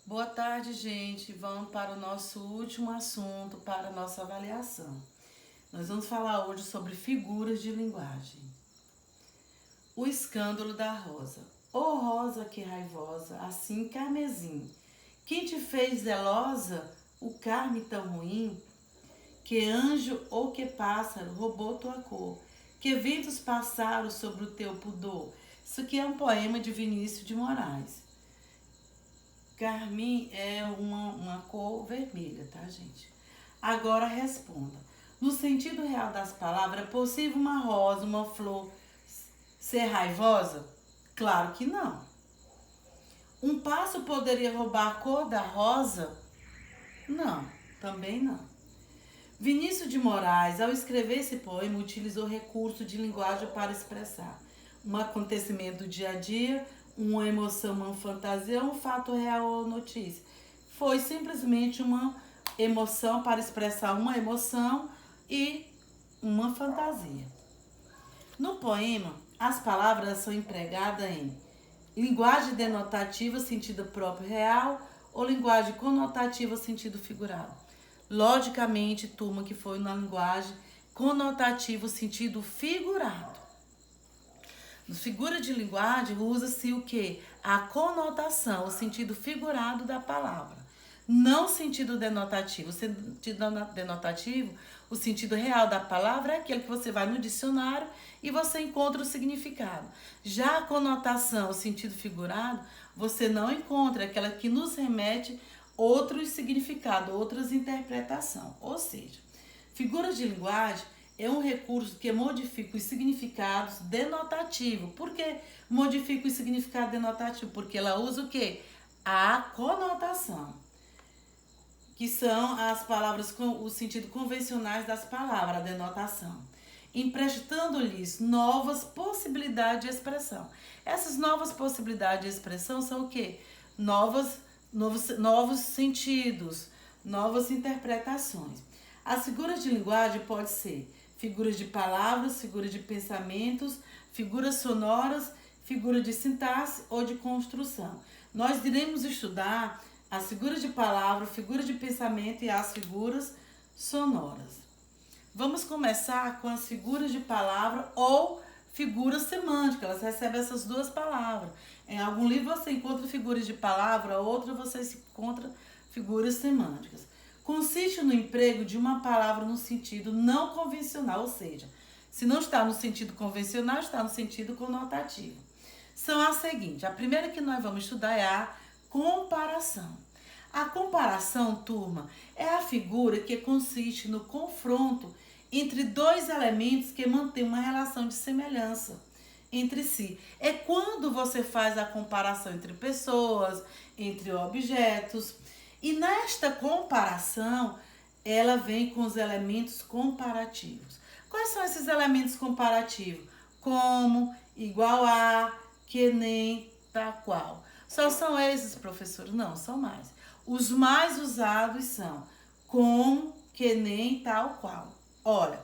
Boa tarde, gente. Vamos para o nosso último assunto, para a nossa avaliação. Nós vamos falar hoje sobre figuras de linguagem. O escândalo da rosa. Ô rosa que raivosa, assim carmesim. Quem te fez zelosa, o carme tão ruim? Que anjo ou que pássaro roubou tua cor? Que ventos passaram sobre o teu pudor? Isso aqui é um poema de Vinícius de Moraes. Carmim é uma cor vermelha, tá, gente? Agora responda. No sentido real das palavras, é possível uma rosa, uma flor ser raivosa? Claro que não. Um pássaro poderia roubar a cor da rosa? Não, também não. Vinícius de Moraes, ao escrever esse poema, utilizou recurso de linguagem para expressar um acontecimento do dia a dia, uma emoção, uma fantasia, um fato real ou notícia. Foi simplesmente uma emoção para expressar uma emoção e uma fantasia. No poema, as palavras são empregadas em linguagem denotativa, sentido próprio real, ou linguagem conotativa, sentido figurado. Logicamente, turma, que foi na linguagem conotativa, sentido figurado. No figura de linguagem, usa-se o quê? A conotação, o sentido figurado da palavra. Não o sentido denotativo. O sentido denotativo, o sentido real da palavra é aquele que você vai no dicionário e você encontra o significado. Já a conotação, o sentido figurado, você não encontra, é aquela que nos remete outros significados, outras interpretações. Ou seja, figuras de linguagem é um recurso que modifica os significados denotativos. Por que modifica o significado denotativo? Porque ela usa o quê? A conotação, que são as palavras com o sentido convencionais das palavras, a denotação, emprestando-lhes novas possibilidades de expressão. Essas novas possibilidades de expressão são o quê? Novos sentidos, novas interpretações. As figuras de linguagem podem ser figuras de palavras, figuras de pensamentos, figuras sonoras, figura de sintaxe ou de construção. Nós iremos estudar as figuras de palavra, figuras de pensamento e as figuras sonoras. Vamos começar com as figuras de palavra ou figuras semânticas. Elas recebem essas duas palavras. Em algum livro você encontra figuras de palavra, outro você encontra figuras semânticas. Consiste no emprego de uma palavra no sentido não convencional, ou seja, se não está no sentido convencional, está no sentido conotativo. São as seguintes. A primeira que nós vamos estudar é a comparação. A comparação, turma, é a figura que consiste no confronto entre dois elementos que mantêm uma relação de semelhança entre si. É quando você faz a comparação entre pessoas, entre objetos. E nesta comparação, ela vem com os elementos comparativos. Quais são esses elementos comparativos? Como, igual a, que nem, tal qual. Só são esses, professores? Não, são mais. Os mais usados são como, que nem, tal qual. Olha,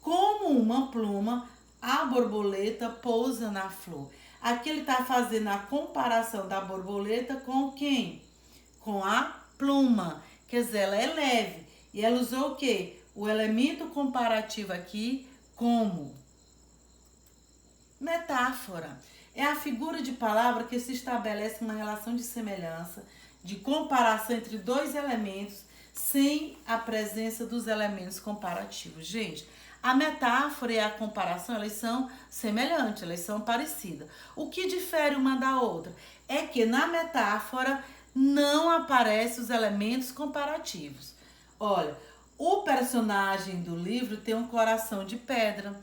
como uma pluma, a borboleta pousa na flor. Aqui ele está fazendo a comparação da borboleta com quem? Com a pluma. Quer dizer, ela é leve. E ela usou o quê? O elemento comparativo aqui, como. Metáfora. É a figura de palavra que se estabelece uma relação de semelhança, de comparação entre dois elementos, sem a presença dos elementos comparativos. Gente, a metáfora e a comparação, elas são semelhantes, elas são parecidas. O que difere uma da outra é que na metáfora não aparecem os elementos comparativos. Olha, o personagem do livro tem um coração de pedra.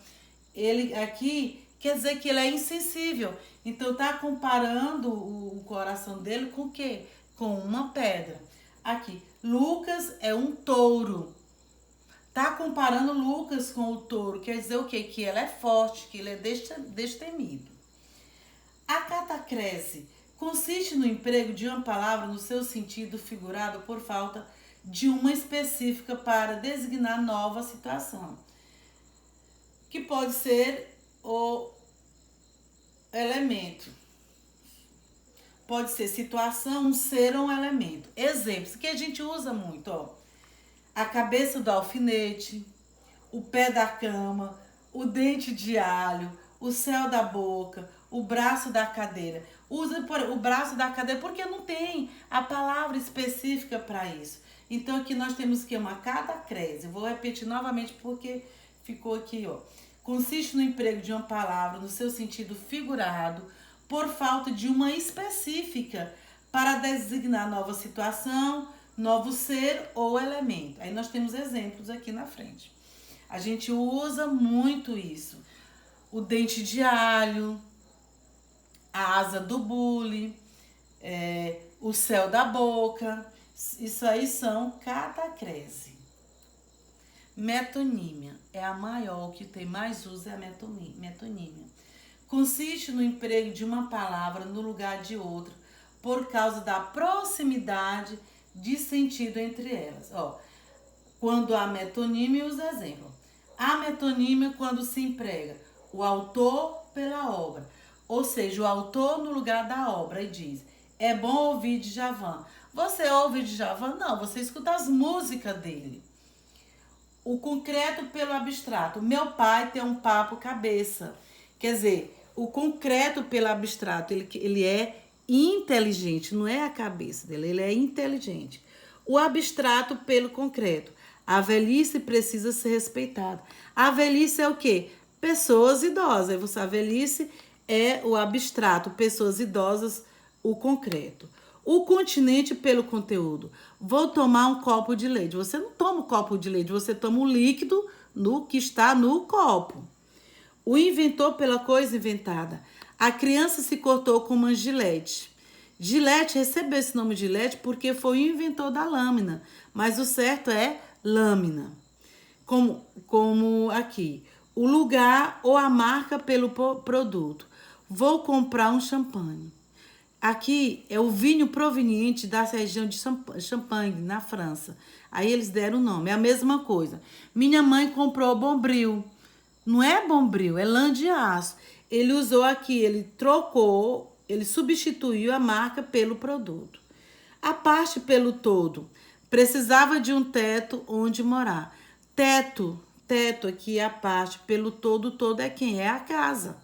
Ele aqui quer dizer que ele é insensível. Então tá comparando o coração dele com o quê? Com uma pedra. Aqui, Lucas é um touro. Tá comparando Lucas com o touro, quer dizer o quê? Que ele é forte, que ele é destemido. A catacrese consiste no emprego de uma palavra no seu sentido figurado por falta de uma específica para designar nova situação, que pode ser o elemento. pode ser situação, um ser ou um elemento. Exemplos que a gente usa muito, ó. A cabeça do alfinete, o pé da cama, o dente de alho, o céu da boca, o braço da cadeira. Usa o braço da cadeira porque não tem a palavra específica para isso. Então aqui nós temos que uma catacrese. Vou repetir novamente porque ficou aqui, ó. Consiste no emprego de uma palavra no seu sentido figurado por falta de uma específica para designar nova situação, novo ser ou elemento. Aí nós temos exemplos aqui na frente. A gente usa muito isso. O dente de alho, a asa do bule, o céu da boca. Isso aí são catacrese. Metonímia é a maior, que tem mais uso é a metonímia. Consiste no emprego de uma palavra no lugar de outra por causa da proximidade de sentido entre elas. Ó, quando há metonímia, os exemplos. A metonímia quando se emprega o autor pela obra, ou seja, o autor no lugar da obra, e diz: é bom ouvir Djavan. Você ouve Djavan? Não, você escuta as músicas dele. O concreto pelo abstrato. Meu pai tem um papo cabeça. Quer dizer, o concreto pelo abstrato, ele é inteligente, não é a cabeça dele, ele é inteligente. O abstrato pelo concreto. A velhice precisa ser respeitada. A velhice é o quê? Pessoas idosas. A velhice é o abstrato, pessoas idosas, o concreto. O continente pelo conteúdo. Vou tomar um copo de leite. Você não toma um copo de leite, você toma o líquido que está no copo. O inventor pela coisa inventada. A criança se cortou com uma gilete. Gilete recebeu esse nome de gilete porque foi o inventor da lâmina, mas o certo é lâmina. Como aqui. O lugar ou a marca pelo produto. Vou comprar um champanhe. Aqui é o vinho proveniente da região de Champagne, na França. Aí eles deram o nome, é a mesma coisa. Minha mãe comprou Bombril. Não é Bombril, é lã de aço. Ele usou aqui, ele trocou, ele substituiu a marca pelo produto. A parte pelo todo. Precisava de um teto onde morar. Teto aqui é a parte pelo todo é quem? É a casa.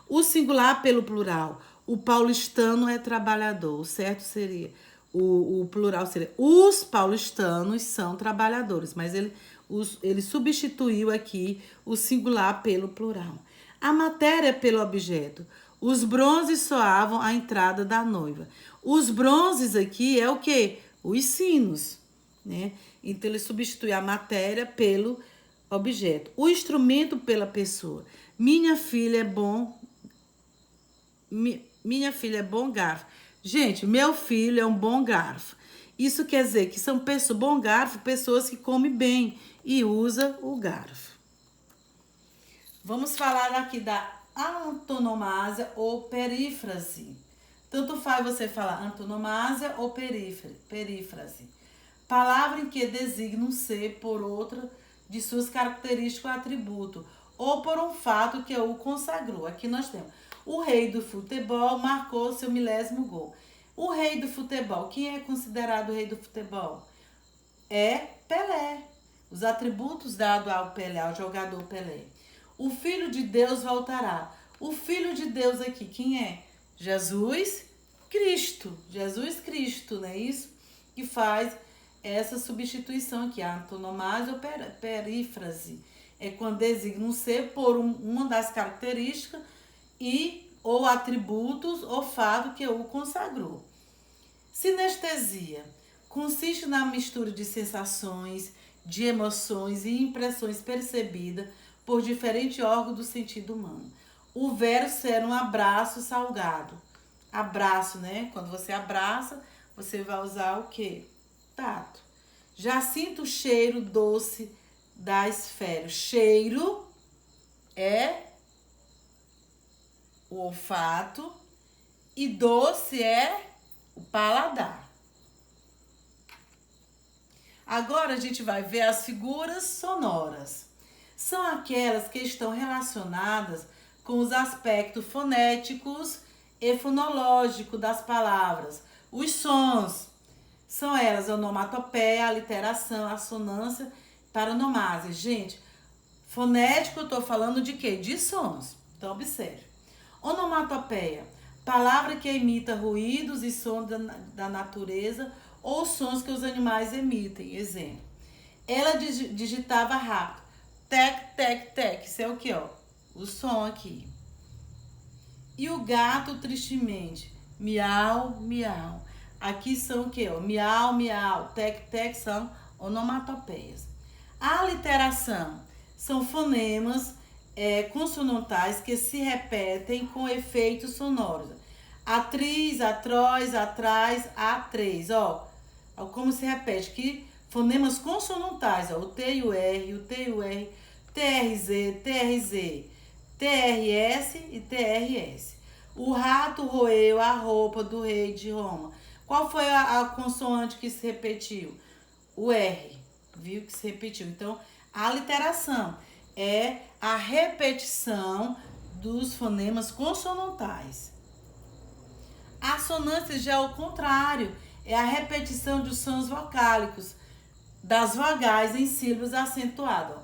O singular pelo plural. O paulistano é trabalhador. O certo seria, o plural seria, os paulistanos são trabalhadores. Mas ele substituiu aqui o singular pelo plural. A matéria pelo objeto. Os bronzes soavam a entrada da noiva. Os bronzes aqui é o quê? Os sinos, né? Então, ele substitui a matéria pelo objeto. O instrumento pela pessoa. Minha filha é bom garfo. Gente, meu filho é um bom garfo. Isso quer dizer que são bom garfo, pessoas que comem bem e usam o garfo. Vamos falar aqui da antonomásia ou perífrase. Tanto faz você falar antonomásia ou perífrase. Palavra em que designa um ser por outra de suas características ou atributo, ou por um fato que o consagrou. Aqui nós temos o rei do futebol marcou seu 1000º gol. O rei do futebol, quem é considerado o rei do futebol? É Pelé. Os atributos dados ao Pelé, ao jogador Pelé. O Filho de Deus voltará. O Filho de Deus aqui, quem é? Jesus Cristo. Jesus Cristo, não é isso? Que faz essa substituição aqui, a antonomásia ou perífrase. É quando designa um ser por uma das características ou atributos ou fato que o consagrou. Sinestesia consiste na mistura de sensações, de emoções e impressões percebidas por diferentes órgãos do sentido humano. O verso era um abraço salgado. Abraço, né? Quando você abraça, você vai usar o quê? Tato. Já sinto o cheiro doce da esfera. Cheiro é o olfato e doce é o paladar. Agora a gente vai ver as figuras sonoras. São aquelas que estão relacionadas com os aspectos fonéticos e fonológico das palavras. Os sons são elas: a onomatopeia, a literação, a assonância, paronomásia. Gente, fonético eu estou falando de quê? De sons. Então, observe. Onomatopeia, palavra que imita ruídos e sons da natureza ou sons que os animais emitem. Exemplo. Ela digitava rápido. Tec, tec, tec. Isso é o que, ó? O som aqui. E o gato tristemente. Miau, miau. Aqui são o que, ó? Miau, miau. Tec, tec são onomatopeias. A literação são fonemas consonantais que se repetem com efeitos sonoros. Atriz, atroz, atrás, atrês. Ó, como se repete aqui. Fonemas consonantais, ó, o T e o R, TRZ, TRZ, TRS e TRS. O rato roeu a roupa do rei de Roma. Qual foi a consoante que se repetiu? O R, viu que se repetiu. Então, a literação é a repetição dos fonemas consonantais. A assonância já é o contrário, é a repetição dos sons vocálicos das vogais em sílabas acentuadas.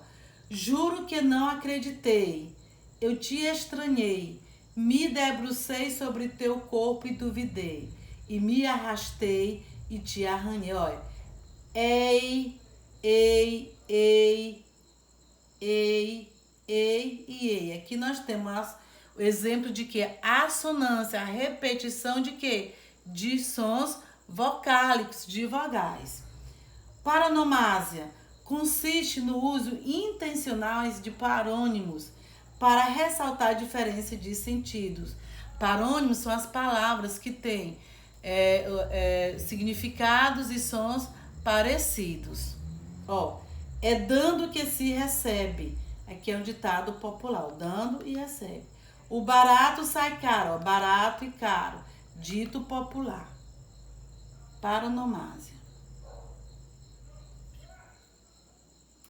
Juro que não acreditei, eu te estranhei, me debrucei sobre teu corpo e duvidei, e me arrastei e te arranhei. Olha, ei, ei, ei, ei, ei e ei. Aqui nós temos o exemplo de que a assonância, a repetição de quê? De sons vocálicos, de vogais. Paronomásia consiste no uso intencional de parônimos para ressaltar a diferença de sentidos. Parônimos são as palavras que têm significados e sons parecidos. Ó, é dando que se recebe. Aqui é um ditado popular, dando e recebe. O barato sai caro, ó, barato e caro, dito popular. Paronomásia.